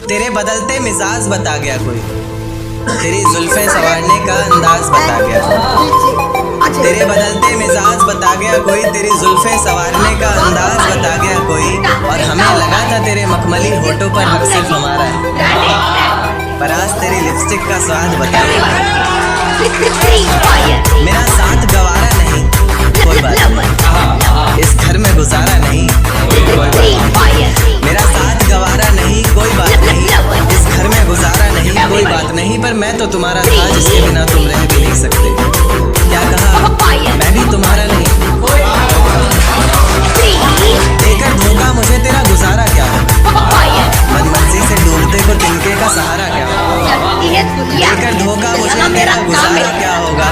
तेरे बदलते मिजाज बता गया कोई, तेरी जुल्फे संवारने का अंदाज बता गया, तेरे बदलते मिजाज बता गया कोई, तेरी जुल्फे संवारने का अंदाज बता गया कोई। और हमें लगा था तेरे मखमली होठों पर हक सिर्फ हमारा है, पर आज तेरी लिपस्टिक का स्वाद बता गया। मेरा साथ गवारा नहीं कोई बात नहीं, इस घर में गुजारा नहीं कोई बात नहीं, मेरा साथ गवारा नहीं कोई बात नहीं, इस घर में गुजारा नहीं कोई बात नहीं। पर मैं तो तुम्हारा था जिसके बिना तुम रह भी नहीं सकते। क्या कहा, मैं भी तुम्हारा नहीं। देकर धोखा मुझे तेरा गुजारा क्या होगा, मनमर्जी से डूबते को तिनके का सहारा क्या होगा। देकर धोखा मुझे तेरा गुजारा क्या होगा,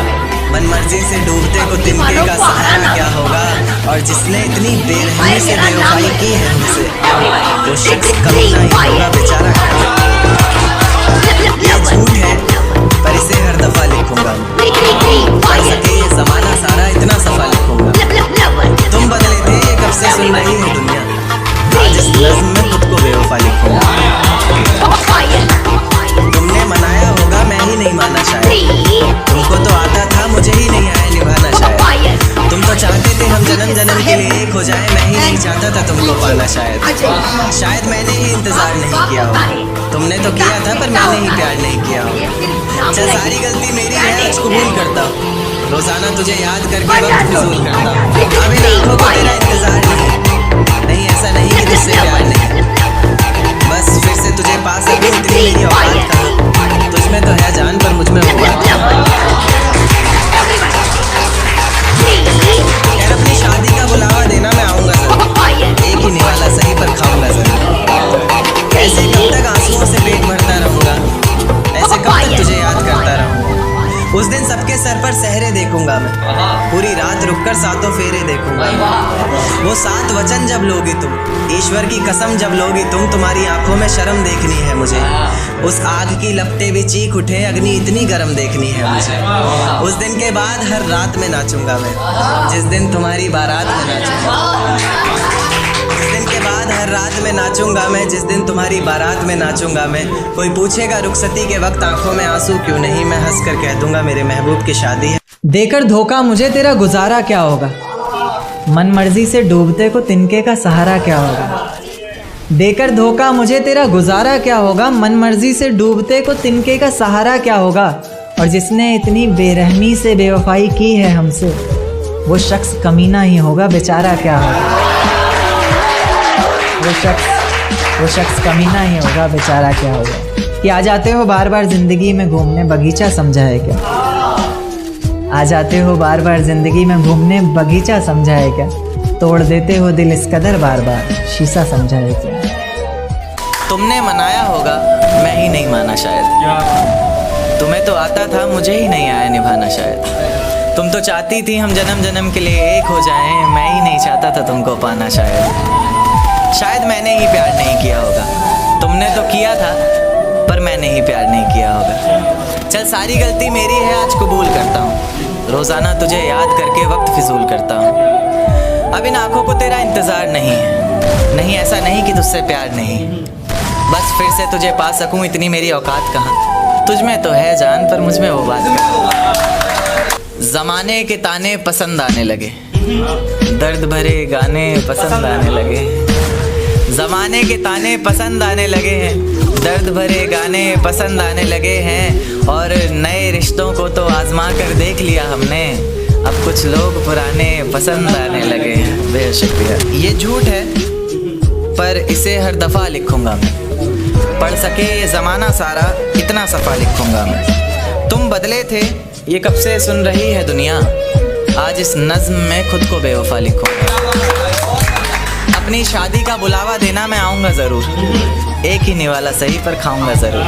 मनमर्जी से डूबते को तिनके का सहारा क्या होगा। और जिसने इतनी बेरहमी से बेवफाई की है हमसे, वो शख्स कभी नहीं होगा बेचारा। ये झूठ है पर इसे हर दफा लिखूंगा, पढ़ सके ये जमाना सारा इतना सफा लिखूंगा। तुम बदले थे ये कब से सुन रही है दुनिया, आज इस नज़्म में खुद को बेवफा लिखूंगा। तुमने मनाया होगा मैं ही नहीं माना शायद, तुमको तो आता था मुझे ही नहीं आया निभाना शायद। तुम तो चाहते थे हम जन्म जन्म के लिए एक हो जाए, मैं ही नहीं चाहता था तुमको पाना शायद मैंने ही इंतजार नहीं किया हो। तुमने तो किया था पर मैंने ही प्यार नहीं किया हो। चल सारी गलती मेरी है, आज कबूल करता हूँ, रोजाना तुझे याद करके वक्त फिजूल करता हूँ। अब इन आँखों को तेरा इंतजार नहीं, ऐसा नहीं कि तुझसे प्यार नहीं, बस फिर से तुझे पा सकूं इतनी मेरी औकात कहाँ। तुझमें तो है जान पर मुझमें वो बात यार। अपनी शादी का बुलावा देना मैं आऊँगा जरूर, एक ही निवाला सही पर खाऊंगा जरूर। ऐसे कब तक आंसुओं से पेट भरता रहूँगा, ऐसे कब तक तुझे याद करता रहूँगा। उस दिन सबके सर पर सहरे देखूंगा मैं, पूरी रात रुककर सातों फेरे देखूंगा मैं। वो 7 वचन जब लोगी तुम, ईश्वर की कसम जब लोगी तुम, तुम्हारी आंखों में शर्म देखनी है मुझे। उस आग की लपटें भी चीख उठे, अग्नि इतनी गर्म देखनी है मुझे। उस दिन के बाद हर रात में नाचूंगा मैं, जिस दिन तुम्हारी बारात में नाचूंगा। उस दिन के बाद हर रात में नाचूंगा मैं, जिस दिन तुम्हारी बारात में नाचूंगा मैं। कोई पूछेगा रुखसती के वक्त आंखों में आंसू क्यों नहीं, मैं हंस कर कह दूंगा मेरे महबूब की शादी है। देकर धोखा मुझे तेरा गुजारा क्या होगा, मन मर्जी से डूबते को तिनके का सहारा क्या होगा। देकर धोखा मुझे तेरा गुजारा क्या होगा, मन मर्जी से डूबते को तिनके का सहारा क्या होगा। और जिसने इतनी बेरहमी से बेवफाई की है हमसे, वो शख्स कमीना ही होगा बेचारा क्या होगा। वो शख्स कमीना ही होगा बेचारा क्या होगा। कि आ जाते हो बार बार जिंदगी में घूमने, बगीचा समझा है क्या। आ जाते हो बार बार जिंदगी में घूमने, बगीचा समझा है क्या। तोड़ देते हो दिल इस कदर बार बार, शीशा समझा है क्या। तुमने मनाया होगा मैं ही नहीं माना शायद, तुम्हें तो आता था मुझे ही नहीं आया निभाना शायद। तुम तो चाहती थी हम जन्म जन्म के लिए एक हो जाएं, मैं ही नहीं चाहता था तुमको पाना शायद मैंने ही प्यार नहीं किया होगा। तुमने तो किया था पर मैंने ही प्यार नहीं किया होगा। चल सारी गलती मेरी है, आज कबूल करता हूँ, रोज़ाना तुझे याद करके वक्त फिजूल करता हूँ। अब इन आँखों को तेरा इंतज़ार नहीं, ऐसा नहीं कि तुझसे प्यार नहीं, बस फिर से तुझे पा सकूँ इतनी मेरी औकात कहाँ। तुझमें तो है जान पर मुझमें वो बात कहाँ। ज़माने के ताने पसंद आने लगे, दर्द भरे गाने पसंद आने लगे। ज़माने के ताने पसंद आने लगे हैं, दर्द भरे गाने पसंद आने लगे हैं। और नए रिश्तों को तो आजमा कर देख लिया हमने, अब कुछ लोग पुराने पसंद आने लगे हैं। बेहद शुक्रिया। ये झूठ है पर इसे हर दफ़ा लिखूंगा मैं, पढ़ सके ये ज़माना सारा इतना सफ़ा लिखूंगा मैं। तुम बदले थे ये कब से सुन रही है दुनिया, आज इस नज़्म में खुद को बेवफा लिखूंगा। अपनी शादी का बुलावा देना मैं आऊँगा ज़रूर, एक ही निवाला सही पर खाऊंगा ज़रूर।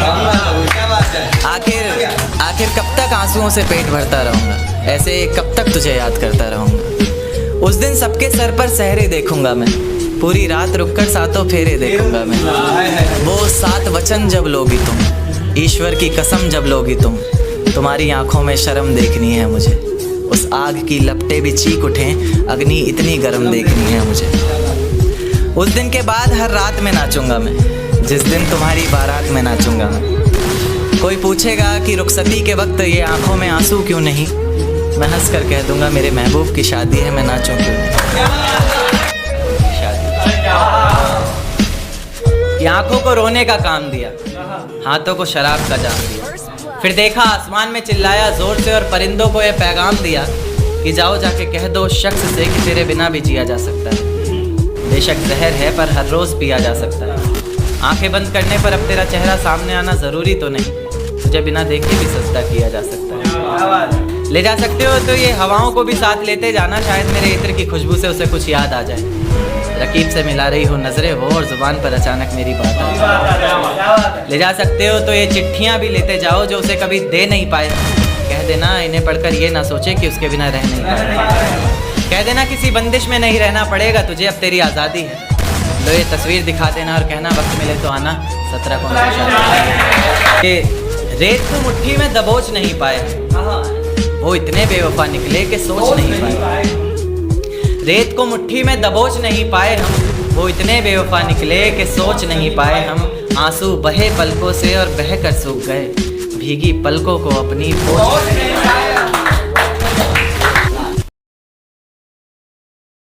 आखिर कब तक आंसुओं से पेट भरता रहूँगा, ऐसे कब तक तुझे याद करता रहूँगा। उस दिन सबके सर पर सहरे देखूंगा मैं, पूरी रात रुककर सातों फेरे देखूंगा मैं। वो 7 वचन जब लोगी तुम, ईश्वर की कसम जब लोगी तुम, तुम्हारी आंखों में शर्म देखनी है मुझे। उस आग की लपटें भी चीख उठें, अग्नि इतनी गर्म देखनी है मुझे। उस दिन के बाद हर रात में नाचूंगा मैं, जिस दिन तुम्हारी बारात में नाचूंगा। कोई पूछेगा कि रुखसती के वक्त ये आंखों में आंसू क्यों नहीं, मैं हंस कर कह दूंगा मेरे महबूब की शादी है, मैं नाचूं क्यों नहीं। ये आंखों को रोने का काम दिया, हाथों को शराब का जाम दिया। फिर देखा आसमान में चिल्लाया जोर से और परिंदों को ये पैगाम दिया कि जाओ जाके कह दो उस शख्स से कि तेरे बिना भी जिया जा सकता है। बेशक जहर है पर हर रोज पिया जा सकता है। आंखें बंद करने पर अब तेरा चेहरा सामने आना जरूरी तो नहीं, तुझे बिना देखे भी सजदा किया जा सकता है। ले जा सकते हो तो ये हवाओं को भी साथ लेते जाना, शायद मेरे इत्र की खुशबू से उसे कुछ याद आ जाए। रकीब से मिला रही हो नजरें वो और जुबान पर अचानक मेरी बात आ जाए। ले जा सकते हो तो ये चिट्ठियां भी लेते जाओ जो उसे कभी दे नहीं पाए। कह देना इन्हें पढ़कर ये ना सोचे कि उसके बिना रह नहीं पाए। कह देना किसी बंदिश में नहीं रहना पड़ेगा तुझे, अब तेरी आज़ादी है। लो ये तस्वीर दिखा देना और कहना वक्त मिले तो आना 17 को। ये रेत को मुट्ठी में दबोच नहीं पाए, वो इतने बेवफा निकले कि सोच नहीं पाए। रेत को मुट्ठी में दबोच नहीं पाए हम, वो इतने बेवफा निकले कि सोच नहीं पाए हम। आंसू बहे पलकों से और बह कर सूख गए, भीगी पलकों को अपनी बोझ